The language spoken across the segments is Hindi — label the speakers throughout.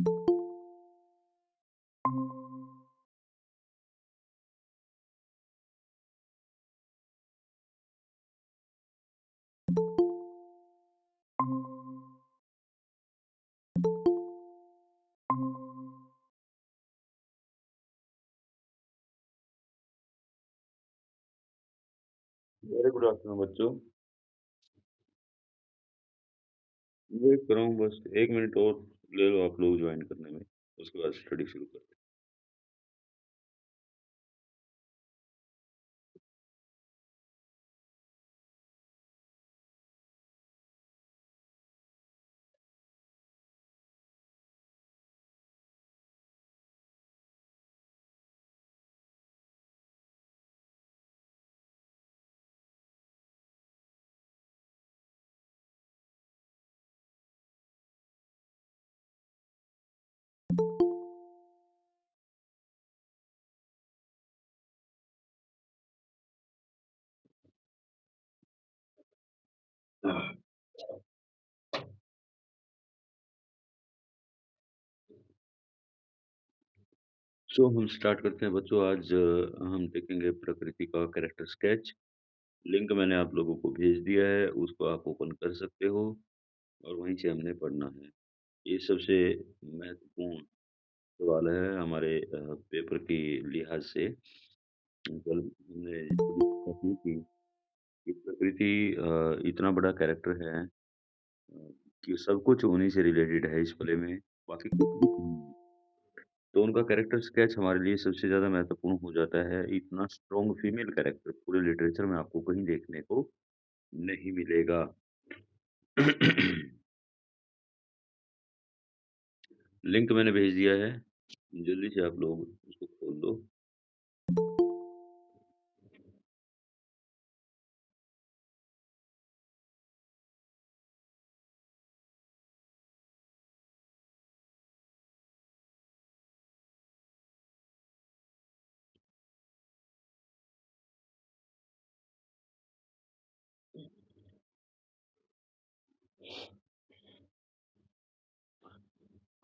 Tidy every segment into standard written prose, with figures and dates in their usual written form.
Speaker 1: वेरी गुड आफ्टरनून बच्चों। वेट कर रहा हूँ बस 1 मिनट और ले लो आप लोग जॉइन करने में, उसके बाद स्टडी शुरू करते हैं। सो हम स्टार्ट करते हैं बच्चों। आज हम देखेंगे प्रकृति का कैरेक्टर स्केच। लिंक मैंने आप लोगों को भेज दिया है, उसको आप ओपन कर सकते हो और वहीं से हमने पढ़ना है। ये सबसे महत्वपूर्ण सवाल है हमारे पेपर की लिहाज से। कल हमने डिस्कस की थी कि प्रकृति इतना बड़ा कैरेक्टर है कि सब कुछ उन्हीं से रिलेटेड है इस प्ले में, बाकी कुछ भी नहीं। तो उनका कैरेक्टर स्केच हमारे लिए सबसे ज़्यादा महत्वपूर्ण हो जाता है। इतना स्ट्रॉन्ग फीमेल कैरेक्टर पूरे लिटरेचर में आपको कहीं देखने को नहीं मिलेगा। लिंक मैंने भेज दिया है, जल्दी से आप लोग उसको खोल दो।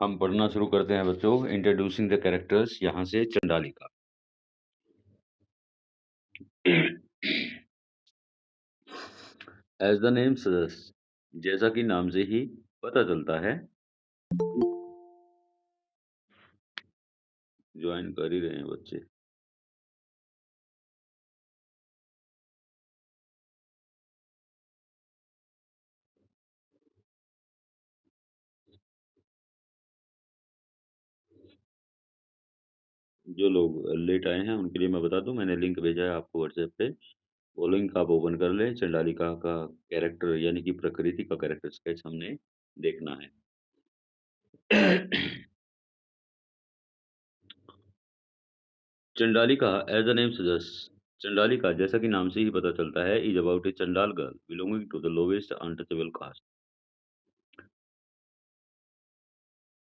Speaker 1: हम पढ़ना शुरू करते हैं बच्चों। इंट्रोड्यूसिंग द कैरेक्टर्स, यहाँ से Chandalika. As the name suggest, जैसा कि नाम से ही पता चलता है, ज्वाइन कर ही रहे हैं बच्चे। जो लोग लेट आए हैं उनके लिए मैं बता दूं, मैंने लिंक भेजा है आपको व्हाट्सएप पे। वो लिंक आप ओपन कर लें। चंडालिका का कैरेक्टर यानी कि प्रकृति का कैरेक्टर स्केच हमने देखना है। Chandalika as the name suggest, Chandalika जैसा कि नाम से ही पता चलता है, is about a Chandal girl belonging to the lowest untouchable caste.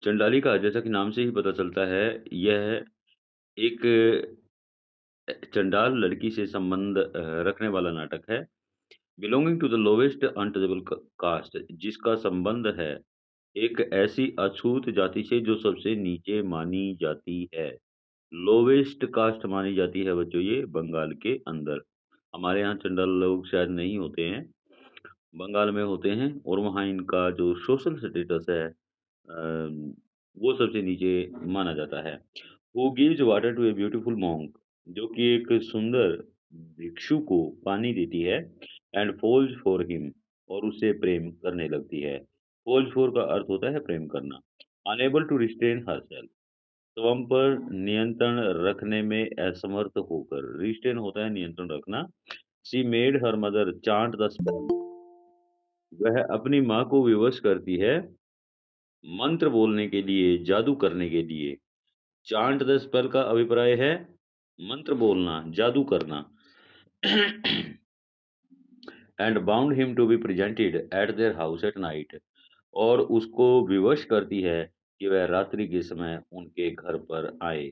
Speaker 1: Chandalika जैसा कि नाम से ही पता चलता है, यह एक चंडाल लड़की से संबंध रखने वाला नाटक है। Belonging to the lowest untouchable caste, जिसका संबंध है एक ऐसी अछूत जाति से जो सबसे नीचे मानी जाती है। लोवेस्ट कास्ट मानी जाती है बच्चों ये बंगाल के अंदर। हमारे यहाँ चंडाल लोग शायद नहीं होते हैं, बंगाल में होते हैं और वहाँ इनका जो सोशल स्टेटस है वो सबसे नीचे माना जाता है। Who gives water to a beautiful monk, जो कि एक सुंदर भिक्षु को पानी देती है। एंड फॉल्स फॉर हिम, और उससे प्रेम करने लगती है। फॉल्स फॉर का अर्थ होता है प्रेम करना। अनेबल टू रिस्ट्रेन हरसेल्फ, स्वयं पर नियंत्रण रखने में असमर्थ होकर, रिस्ट्रेन होता है नियंत्रण रखना। She made her mother chant the spell, वह अपनी माँ को विवश करती है मंत्र बोलने के लिए, जादू करने के लिए। चांट द स्पेल का अभिप्राय है मंत्र बोलना, जादू करना। And bound him to be presented at their house at night, और उसको विवश करती है कि वह रात्रि के समय उनके घर पर आए।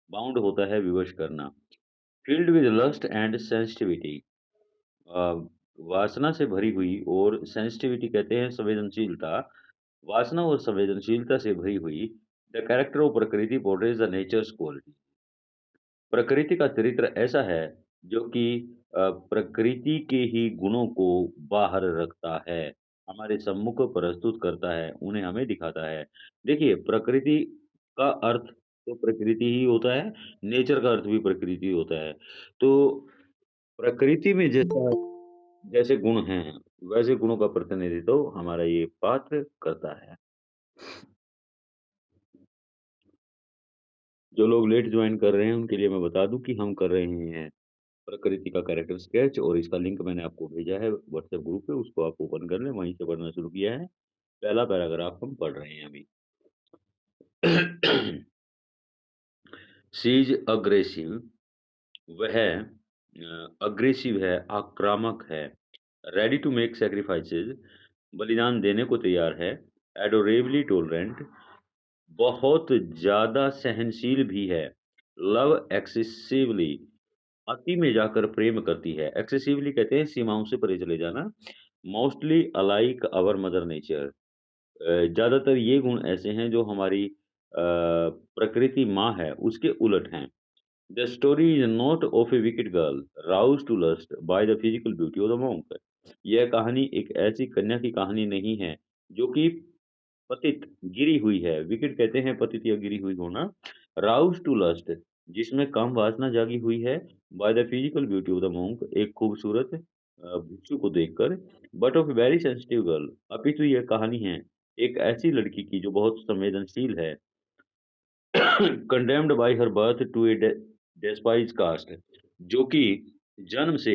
Speaker 1: बाउंड होता है विवश करना। Filled with lust and sensitivity, वासना से भरी हुई, और सेंसिटिविटी कहते हैं संवेदनशीलता। वासना और संवेदनशीलता से भरी हुई। द कैरेक्टर ऑफ प्रकृति पोर्ट्रेज द नेचर्स क्वालिटी। प्रकृति का चरित्र ऐसा है जो कि प्रकृति के ही गुणों को बाहर रखता है, हमारे सम्मुख प्रस्तुत करता है, उन्हें हमें दिखाता है। देखिए, प्रकृति का अर्थ तो प्रकृति ही होता है, नेचर का अर्थ भी प्रकृति होता है। तो प्रकृति में जैसा जैसे गुण हैं, वैसे गुणों का प्रतिनिधित्व हमारा ये पात्र करता है। जो लोग लेट जॉइन कर रहे हैं, उनके लिए मैं बता दूँ कि हम कर रहे हैं प्रकृति का कैरेक्टर स्केच और इसका लिंक मैंने आपको भेजा है व्हाट्सएप ग्रुप पे, उसको आप ओपन कर लें, वहीं से पढ़ना शुरू किया है। पहला पैराग्राफ हम पढ़ रहे हैं अभी। शी इज़ अग्रेसिव, वह अग्रेसिव है, आक्रामक है, रेडी टू मेक सैक्रिफाइसेज़, बलिदान देने को तैयार है, एडोरेबली टॉलरेंट, बहुत ज़्यादा सहनशील भी है, लव एक्सेसिवली, अति में जाकर प्रेम करती है। एक्सेसिवली कहते हैं सीमाओं से परे चले जाना। Mostly alike our mother nature, ज़्यादातर ये गुण ऐसे हैं जो हमारी प्रकृति माँ है, उसके उलट हैं। The story is not of a wicked girl roused to lust by the physical beauty of the monk। यह कहानी एक ऐसी कन्या की कहानी नहीं है, जो कि पतित, गिरी हुई है। विकेड कहते हैं पतित या गिरी हुई होना। राउज्ड टू लस्ट, जिसमें काम वासना जागी हुई है। Bye the physical beauty of the monk, एक खूबसूरत भिक्षु को देखकर। But of very sensitive girl, अपितु यह कहानी है एक ऐसी लड़की की जो बहुत संवेदनशील है। Condemned by her birth to a despised caste, जो कि जन्म से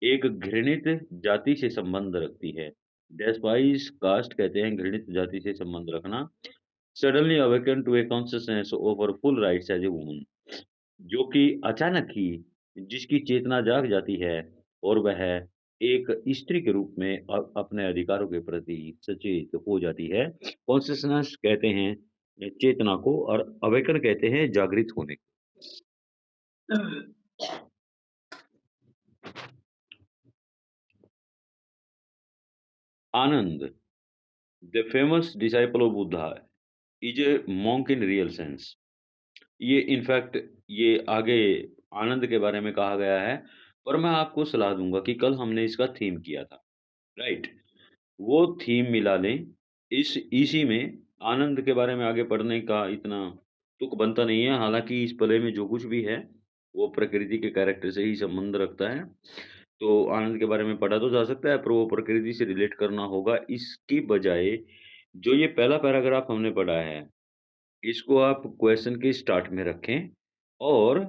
Speaker 1: एक घृणित जाति से संबंध रखती है। डेस्पाइज कास्ट कहते हैं घृणित जाति से संबंध रखना। Suddenly awaken to a consciousness of her full rights as a woman, जो कि अचानक ही जिसकी चेतना जाग जाती है और वह एक स्त्री के रूप में अपने अधिकारों के प्रति सचेत हो जाती है। कॉन्शियसनेस कहते हैं चेतना को और अवेकन कहते हैं जागृत होने को। Anand, the famous disciple of Buddha, is a monk in real sense. ये इनफैक्ट ये आगे आनंद के बारे में कहा गया है, पर मैं आपको सलाह दूँगा कि कल हमने इसका थीम किया था, राइट? वो थीम मिला लें, इसी में आनंद के बारे में आगे पढ़ने का इतना तुक बनता नहीं है, हालाँकि इस प्ले में जो कुछ भी है, वो प्रकृति के कैरेक्टर से ही संबंध रखता है। तो आनंद के बारे में पढ़ा तो जा सकता है, पर वो प्रकृति से रिलेट करना होगा। इसकी बजाय जो ये पहला पैराग्राफ हमने पढ़ा है, इसको आप क्वेश्चन के स्टार्ट में रखें और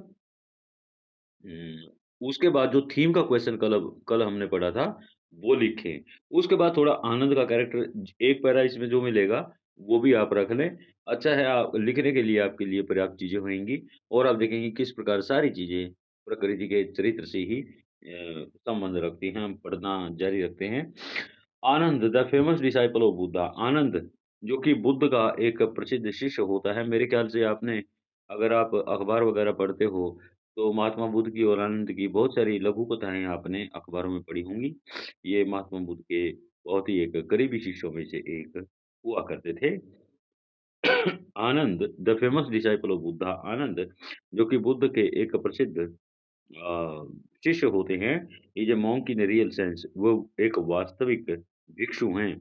Speaker 1: उसके बाद जो थीम का क्वेश्चन कल हमने पढ़ा था, वो लिखें। उसके बाद थोड़ा आनंद का कैरेक्टर एक पैरा इसमें जो मिलेगा, वो भी आप रख लें। अच्छा है आप लिखने के लिए आपके लिए पर्याप्त चीज़ें होंगी और आप देखेंगे किस प्रकार सारी चीज़ें प्रकृति के चरित्र से ही संबंध रखती हैं। हम पढ़ना जारी रखते हैं। Anand the famous disciple of Buddha, Anand जो कि बुद्ध का एक प्रसिद्ध शिष्य होता है। मेरे ख्याल से आपने अगर आप अखबार वगैरह पढ़ते हो तो महात्मा बुद्ध की और आनंद की बहुत सारी लघु कथाएँ आपने अखबारों में पढ़ी होंगी। ये महात्मा बुद्ध के बहुत ही एक करीबी शिष्यों में से एक हुआ करते थे। Anand the famous disciple of Buddha, Anand जो कि बुद्ध के एक प्रसिद्ध शिष्य होते हैं। Is a monk in real sense, वो एक वास्तविक भिक्षु हैं,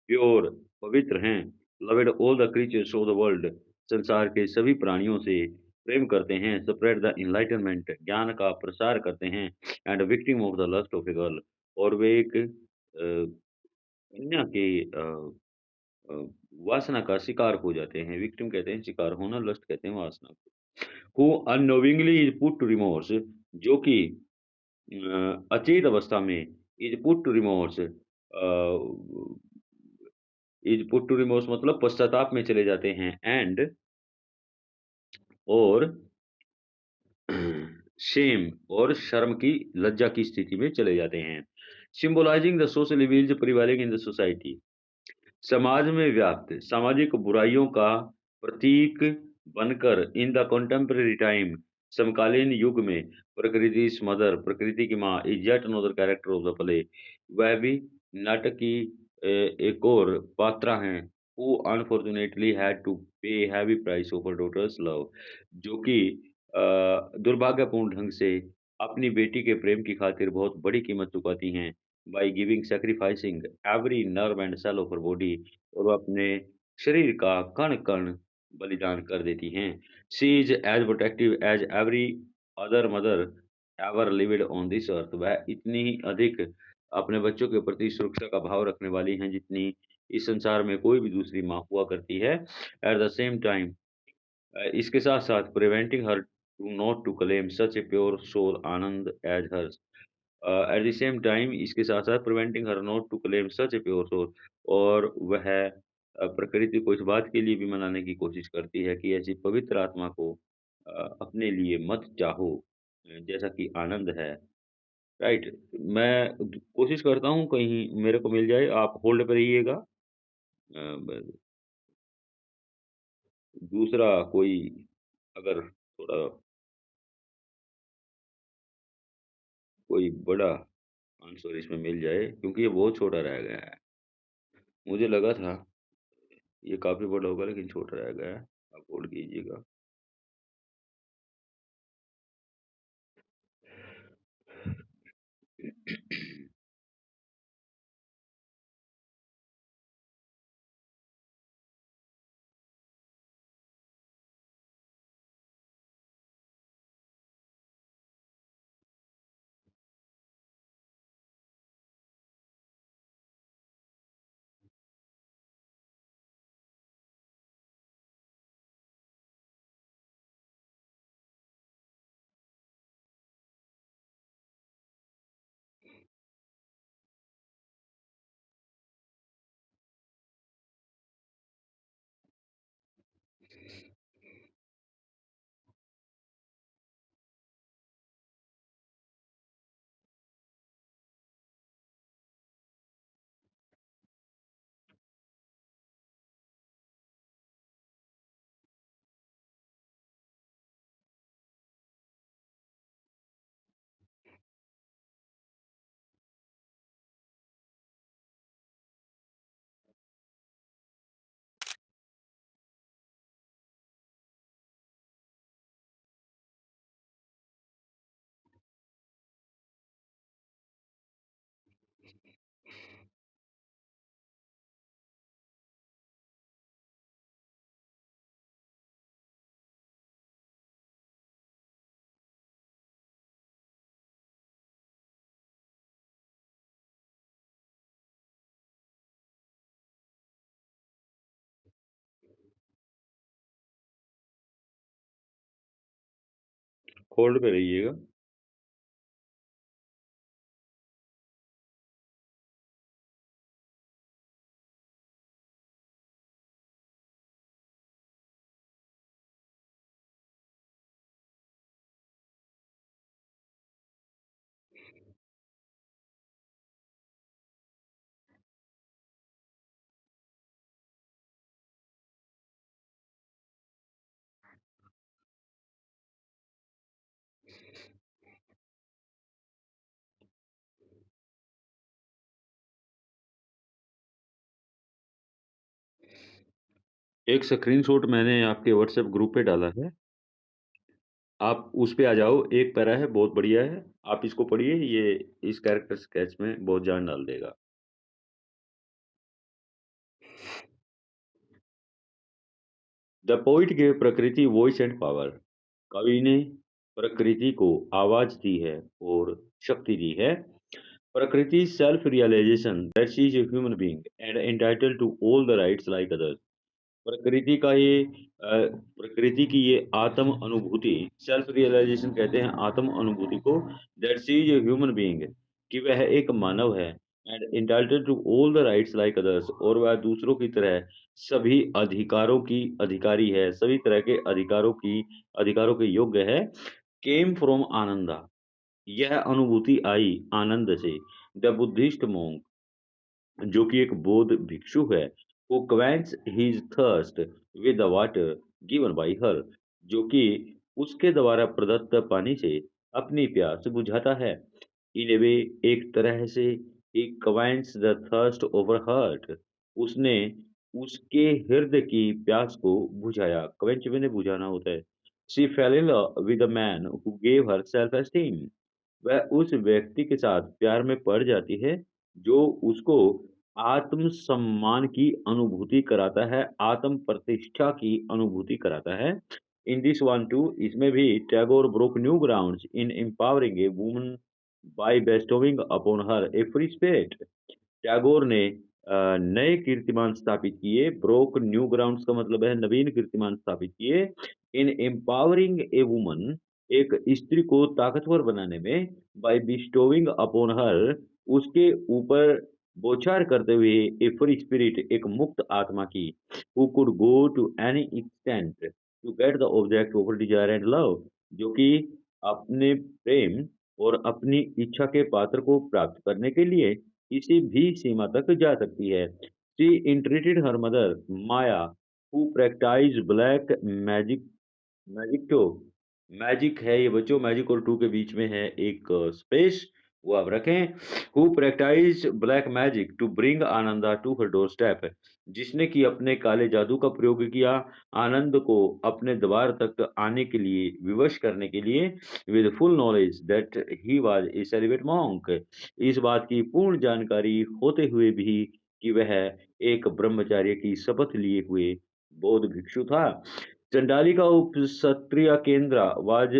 Speaker 1: प्योर पवित्र हैं, loved all the creatures of the world, संसार के सभी प्राणियों से प्रेम करते हैं, स्प्रेड द एनलाइटनमेंट, ज्ञान का प्रसार करते हैं, and victim of the lust of a girl, और वे एक कन्या के अ, वासना का शिकार हो जाते हैं। विक्टिम कहते हैं शिकार होना, लस्ट कहते हैं वासना को। Who unknowingly is put to remorse, जो कि अचेत अवस्था में is put to remorse, is put to remorse मतलब पश्चाताप में चले जाते हैं। एंड और शेम और शर्म की लज्जा की स्थिति में चले जाते हैं। Symbolising the social evils prevailing in the society, समाज में व्याप्त सामाजिक बुराइयों का प्रतीक बनकर इन द कंटेम्परेरी टाइम, समकालीन युग में प्रकृति मदर, प्रकृति की माँ is yet another character of the play, वह भी नाटक की एक और पात्रा हैं who unfortunately had to pay heavy price of her daughter's love, जो कि दुर्भाग्यपूर्ण ढंग से अपनी बेटी के प्रेम की खातिर बहुत बड़ी कीमत चुकाती हैं, by giving sacrificing every nerve and cell of her body, और वो अपने शरीर का कण-कण बलिदान कर देती हैं। She is as protective as every other mother ever lived on this earth, वह इतनी ही अधिक अपने बच्चों के प्रति सुरक्षा का भाव रखने वाली हैं, जितनी इस संसार में कोई भी दूसरी माँ हुआ करती है। एट द सेम टाइम इसके साथ-साथ preventing her to not to claim such a pure soul Anand as hers. At the same time इसके साथ-साथ preventing her not to claim such a pure soul, और वह प्रकृति को इस बात के लिए भी मनाने की कोशिश करती है कि ऐसी पवित्र आत्मा को अपने लिए मत चाहो, जैसा कि आनंद है। राइट? मैं कोशिश करता हूँ कहीं मेरे को मिल जाए, आप होल्ड पे रहिएगा। ब दूसरा कोई अगर थोड़ा कोई बड़ा आंसर इसमें मिल जाए, क्योंकि ये बहुत छोटा रह गया है। मुझे लगा था ये काफ़ी बड़ा होगा, लेकिन छोटा रह गया है। आप होल्ड कीजिएगा। होल्ड पे रहिएगा। एक स्क्रीनशॉट मैंने आपके व्हाट्सएप ग्रुप पे डाला है। आप उस पे आ जाओ, एक पैरा है, बहुत बढ़िया है। आप इसको पढ़िए, ये इस कैरेक्टर स्केच में बहुत जान डाल देगा। द पोएट गिव प्रकृति वॉइस एंड पावर। कवि ने प्रकृति को आवाज दी है और शक्ति दी है। प्रकृति self realisation that she is a human being and entitled to all the rights like others. प्रकृति का ये प्रकृति की ये आत्म अनुभूति, सेल्फ रियलाइजेशन कहते हैं आत्म अनुभूति को, that she is a human being, कि वह एक मानव है, and entitled to all the rights like others, और वह दूसरों की तरह सभी अधिकारों की अधिकारी है, सभी तरह के अधिकारों के योग्य है। केम फ्रॉम आनंदा, यह अनुभूति आई आनंद से। द बुद्धिस्ट मोंक, जो कि एक बौद्ध भिक्षु है, who quench his thirst with the water given by her, जो कि उसके द्वारा प्रदत्त पानी से अपनी प्यास बुझाता है। In a way, एक तरह से he quench the thirst of her heart, उसने उसके हृदय की प्यास को बुझाया। क्वेंच मैंने बुझाना होता है। She fail in love with a man who gave her self esteem. वह उस व्यक्ति के साथ प्यार में पड़ जाती है, जो उसको आत्म-सम्मान की अनुभूति कराता है, आत्म प्रतिष्ठा की अनुभूति कराता है। इन दिस वन टू इसमें भी Tagore broke new grounds in empowering a woman by bestowing upon her a free spirit. Tagore ने नए कीर्तिमान स्थापित किए, ब्रोक न्यू ग्राउंड्स का मतलब है नवीन कीर्तिमान स्थापित किए, इन एम्पावरिंग ए वुमन एक स्त्री को ताकतवर बनाने में, बाय बिस्टोविंग अपॉन हर उसके ऊपर बौछार करते हुए ए फ्री स्पिरिट एक मुक्त आत्मा की, who could go to any extent to get the object of desire and love, जो कि अपने प्रेम और अपनी इच्छा के पात्र को प्राप्त करने के लिए किसी भी सीमा तक जा सकती है। She entreated her mother, Maya, who practiced black magic तो मैजिक है ये बच्चों, मैजिक और 2 के बीच में है एक स्पेस, वो आप रखें। Who practised black magic to bring Ananda to her doorstep, जिसने कि अपने काले जादू का प्रयोग किया आनंद को अपने द्वार तक आने के लिए, विवश करने के लिए, with full knowledge that he was a celebrate monk. इस बात की पूर्ण जानकारी होते हुए भी कि वह एक ब्रह्मचार्य की शपथ लिए हुए बौद्ध भिक्षु था। चंडालिका उपसत्रिया केंद्रा वाज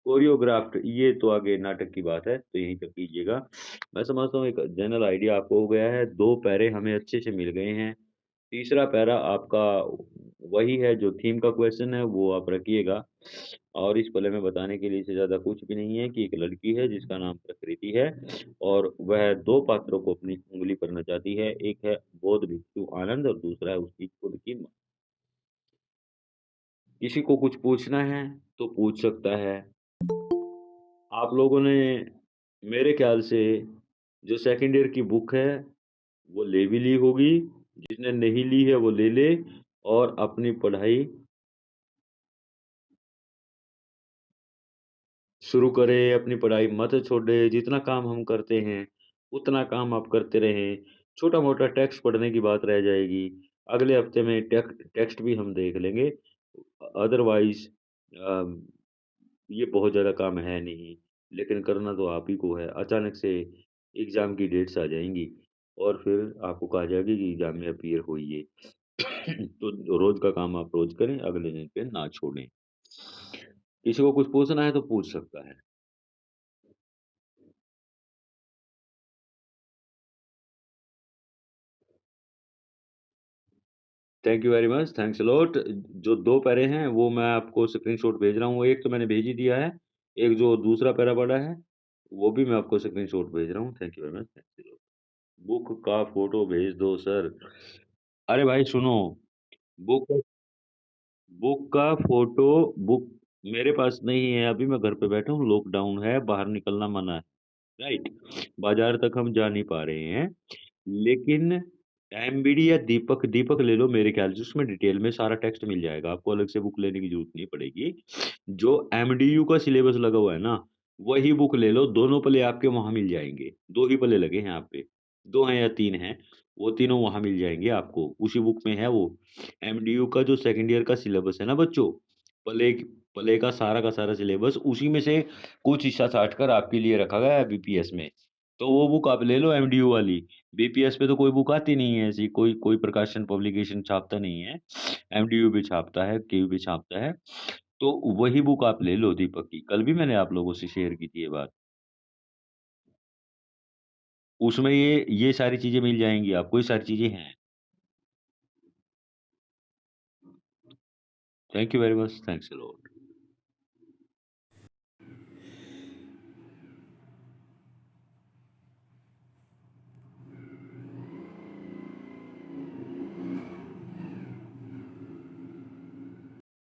Speaker 1: कोरियोग्राफ्ड। ये तो आगे नाटक की बात है, तो यहीं तक कीजिएगा। मैं समझता हूँ एक जनरल आइडिया आपको हो गया है, 2 पैरे हमें अच्छे से मिल गए हैं। तीसरा पैरा आपका वही है जो थीम का क्वेश्चन है, वो आप रखिएगा। और इस पले में बताने के लिए इससे ज़्यादा कुछ भी नहीं है कि एक लड़की है जिसका नाम प्रकृति है और वह 2 पात्रों को अपनी उँगली पर नचाती है। एक है बौद्ध भिक्षु आनंद और दूसरा है उसकी खुद की माँ। किसी को कुछ पूछना है, तो पूछ सकता है। आप लोगों ने मेरे ख़्याल से जो सेकंड ईयर की बुक है, वो ले भी ली होगी। जिसने नहीं ली है, वो ले ले और अपनी पढ़ाई शुरू करें, अपनी पढ़ाई मत छोड़ें। जितना काम हम करते हैं, उतना काम आप करते रहें। छोटा-मोटा टेक्स्ट पढ़ने की बात रह जाएगी। अगले हफ्ते में टेक्स्ट भी हम देख लेंगे। अदरवाइज़ अ ये बहुत ज़्यादा काम है नहीं, लेकिन करना तो आप ही को है। अचानक से एग्ज़ाम की डेट्स आ जाएँगी और फिर आपको कहा जाएगा कि एग्ज़ाम में अपीयर होइए। तो रोज़ का काम आप रोज़ करें, अगले दिन पे ना छोड़ें। किसी को कुछ पूछना है तो पूछ सकता है। Thank you very much, thanks a lot. जो 2 पैरे हैं वो मैं आपको स्क्रीनशॉट भेज रहा हूँ। एक तो मैंने भेज ही दिया है, एक जो दूसरा पैरा पड़ा है, वो भी मैं आपको स्क्रीनशॉट भेज रहा हूँ। Thank you very much, thanks a lot. Book का फ़ोटो भेज दो सर। अरे भाई सुनो, बुक बुक का फ़ोटो बुक मेरे पास नहीं है, अभी मैं घर पे बैठा हूँ, लॉकडाउन है, बाहर निकलना मना है, राइट? बाज़ार तक हम जा नहीं पा रहे हैं, लेकिन एमबीडी या दीपक दीपक ले लो मेरे ख़्याल से उसमें डिटेल में सारा टेक्स्ट मिल जाएगा, आपको अलग से बुक लेने की ज़रूरत नहीं पड़ेगी। जो एमडीयू का सिलेबस लगा हुआ है ना, वही बुक ले लो, दोनों पल्ले आपके वहाँ मिल जाएँगे, 2 ही पल्ले लगे हैं आप पे, 2 हैं या 3 हैं, वो तीनों वहाँ मिल जाएँगे आपको, उसी बुक में है वो। एमडीयू का जो सेकंड ईयर का सिलेबस है ना बच्चों, पल्ले पल्ले का सारा सिलेबस उसी में से कुछ हिस्सा छाँट कर आपके लिए रखा गया है बीपीएस में। तो वो बुक आप ले लो एमडीयू वाली। बीपीएस पे तो कोई बुक आती नहीं है ऐसी, कोई कोई प्रकाशन पब्लिकेशन छापता नहीं है। एमडीयू भी छापता है, केयू भी छापता है। तो वही बुक आप ले लो दीपक की, कल भी मैंने आप लोगों से शेयर की थी ये बात। उसमें ये सारी चीज़ें मिल जाएँगी आपको, ये सारी चीज़ें हैं। Thank you very much, thanks a lot.